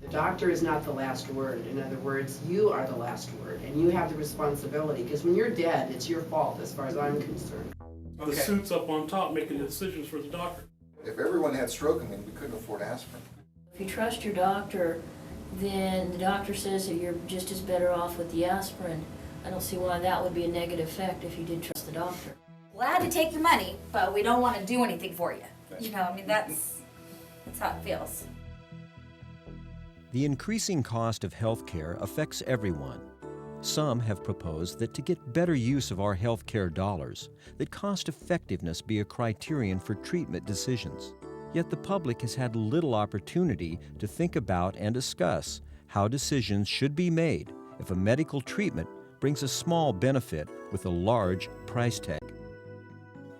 The doctor is not the last word. In other words, you are the last word, and you have the responsibility, because when you're dead, it's your fault as far as I'm concerned. Okay. The suit's up on top making the decisions for the doctor. If everyone had strokamine, we couldn't afford aspirin. If you trust your doctor, then the doctor says that you're just as better off with the aspirin. I don't see why that would be a negative effect if you did trust the doctor. Glad to take your money, but we don't want to do anything for you. You know, I mean, that's how it feels. The increasing cost of health care affects everyone. Some have proposed that to get better use of our health care dollars, that cost effectiveness be a criterion for treatment decisions. Yet the public has had little opportunity to think about and discuss how decisions should be made if a medical treatment brings a small benefit with a large price tag.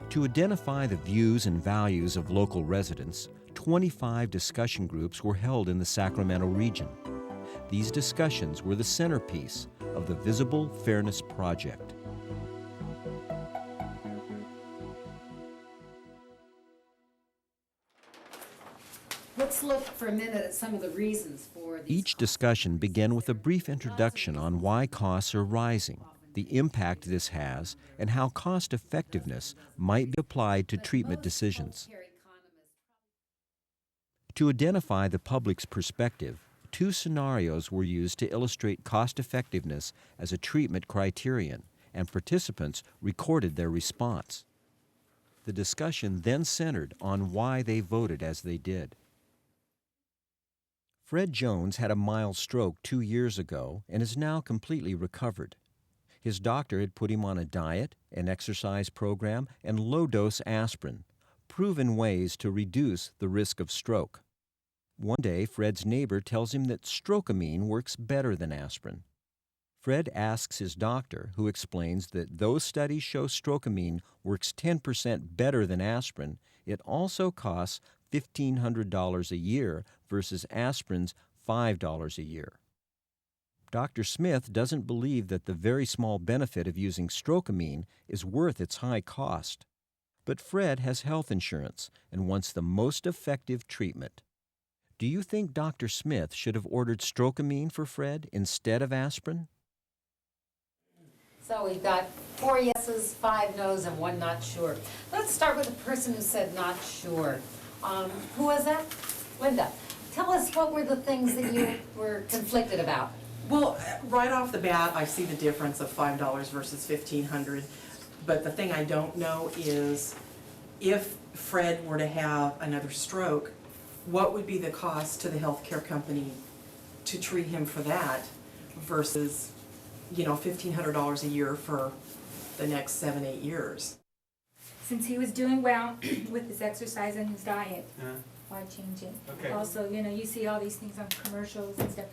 To identify the views and values of local residents, 25 discussion groups were held in the Sacramento region. These discussions were the centerpiece of the Visible Fairness Project. Let's look for a minute at some of the reasons for these. Each discussion began with a brief introduction on why costs are rising, the impact this has, and how cost effectiveness might be applied to treatment decisions. To identify the public's perspective, 2 scenarios were used to illustrate cost effectiveness as a treatment criterion, and participants recorded their response. The discussion then centered on why they voted as they did. Fred Jones had a mild stroke 2 years ago and is now completely recovered. His doctor had put him on a diet, an exercise program, and low-dose aspirin, proven ways to reduce the risk of stroke. One day, Fred's neighbor tells him that strokamine works better than aspirin. Fred asks his doctor, who explains that though studies show strokamine works 10% better than aspirin, it also costs $1,500 a year versus aspirin's $5 a year. Dr. Smith doesn't believe that the very small benefit of using strokamine is worth its high cost. But Fred has health insurance and wants the most effective treatment. Do you think Dr. Smith should have ordered strokamine for Fred instead of aspirin? So we've got 4 yeses, 5 noes, and 1 not sure. Let's start with the person who said not sure. Who was that? Linda. Tell us, what were the things that you were conflicted about? Well, right off the bat, I see the difference of $5 versus $1,500. But the thing I don't know is if Fred were to have another stroke, what would be the cost to the healthcare company to treat him for that versus, you know, $1,500 a year for the next 7-8 years? Since he was doing well with his exercise and his diet, why change it? Okay. Also, you know, you see all these things on commercials and stuff.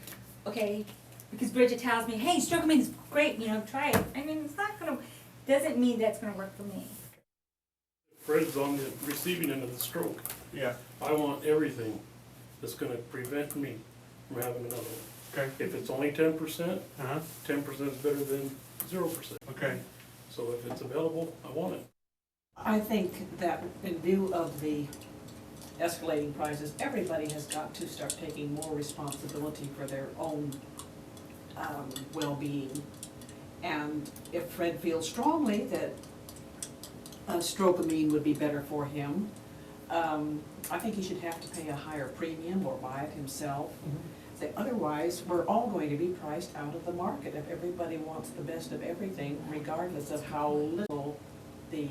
Okay, because Bridget tells me, hey, strokamine is great, you know, try it. I mean, it's not going to, doesn't mean that's going to work for me. Fred's on the receiving end of the stroke. Yeah. I want everything that's going to prevent me from having another one. Okay. If it's only 10%, 10% is better than 0%. Okay. So if it's available, I want it. I think that in view of the escalating prices, everybody has got to start taking more responsibility for their own well-being. And if Fred feels strongly that strokamine would be better for him, I think he should have to pay a higher premium or buy it himself. Otherwise, we're all going to be priced out of the market if everybody wants the best of everything, regardless of how little the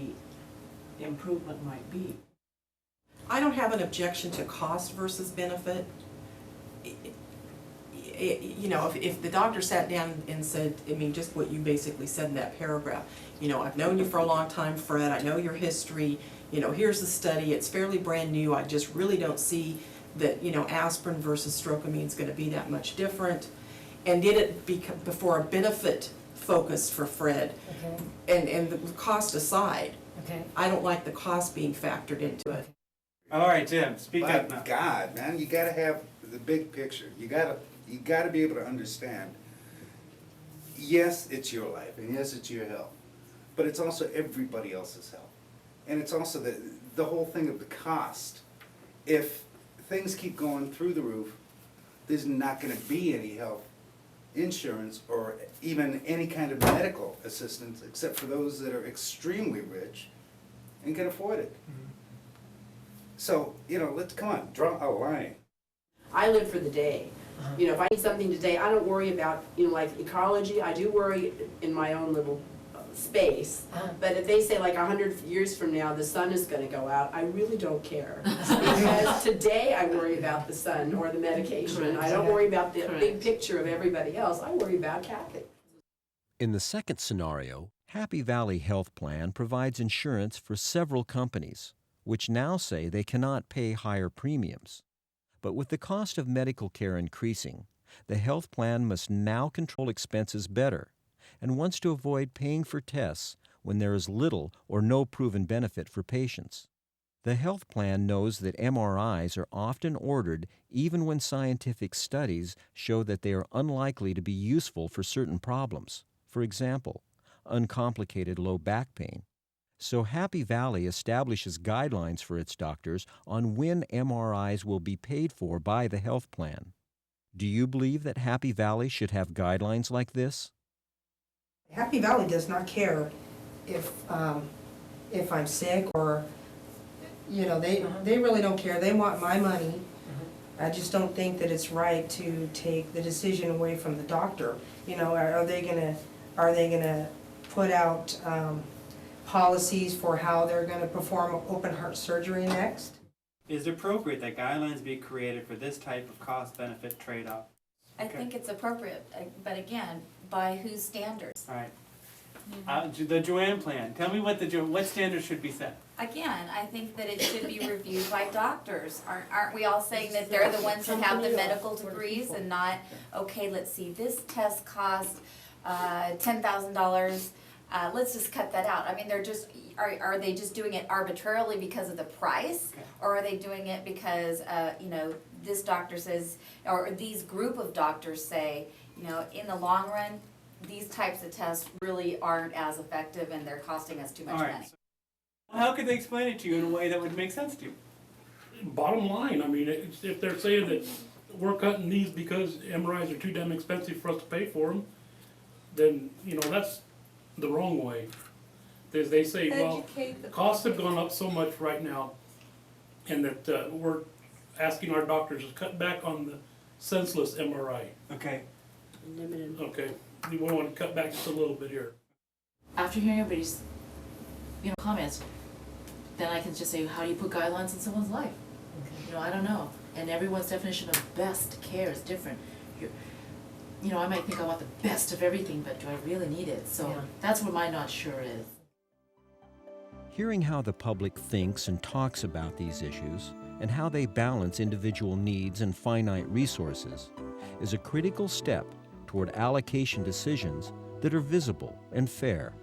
improvement might be. I don't have an objection to cost versus benefit. You know, if the doctor sat down and said, I mean, just what you basically said in that paragraph, you know, I've known you for a long time, Fred, I know your history, you know, here's the study, it's fairly brand new, I just really don't see that, you know, aspirin versus strokamine is going to be that much different. And did it before a benefit focus for Fred? Okay. And the cost aside, Okay. I don't like the cost being factored into it. All right, Tim, speak My up now. God, man, you gotta have the big picture. You gotta be able to understand, yes, it's your life, and yes, it's your health, but it's also everybody else's health. And it's also the whole thing of the cost if things keep going through the roof, there's not gonna be any health insurance or even any kind of medical assistance except for those that are extremely rich and can afford it. So, come on, draw a line. I live for the day. If I need something today, I don't worry about, like ecology, I do worry in my own little space. But if they say like 100 years from now, the sun is gonna go out, I really don't care. Because today I worry about the sun or the medication. I don't worry about the big picture of everybody else, I worry about Kathy. In the second scenario, Happy Valley Health Plan provides insurance for several companies, which now say they cannot pay higher premiums. But with the cost of medical care increasing, the health plan must now control expenses better and wants to avoid paying for tests when there is little or no proven benefit for patients. The health plan knows that MRIs are often ordered even when scientific studies show that they are unlikely to be useful for certain problems. For example, uncomplicated low back pain. So Happy Valley establishes guidelines for its doctors on when MRIs will be paid for by the health plan. Do you believe that Happy Valley should have guidelines like this? Happy Valley does not care if I'm sick or, they really don't care. They want my money. I just don't think that it's right to take the decision away from the doctor. Are they gonna put out policies for how they're gonna perform open heart surgery next? Is it appropriate that guidelines be created for this type of cost-benefit trade-off? I think it's appropriate, but again, by whose standards? All right. The Joanne plan, tell me what standards should be set? Again, I think that it should be reviewed by doctors. Aren't we all saying that they're the ones that have the medical degrees and not, okay, let's see, this test costs $10,000, let's just cut that out. I mean, are they just doing it arbitrarily because of the price? Okay. Or are they doing it because, this doctor says, or these group of doctors say, in the long run, these types of tests really aren't as effective and they're costing us too much All right. money. So how could they explain it to you in a way that would make sense to you? Bottom line, I mean, if they're saying that we're cutting these because MRIs are too damn expensive for us to pay for them, then, that's the wrong way. They say, well, costs have gone up so much right now, and that we're asking our doctors to cut back on the senseless MRI. Okay. Okay, we want to cut back just a little bit here. After hearing everybody's, comments, then I can just say, how do you put guidelines in someone's life? I don't know. And everyone's definition of best care is different. I might think I want the best of everything, but do I really need it? So that's what my not sure is. Hearing how the public thinks and talks about these issues and how they balance individual needs and finite resources is a critical step toward allocation decisions that are visible and fair.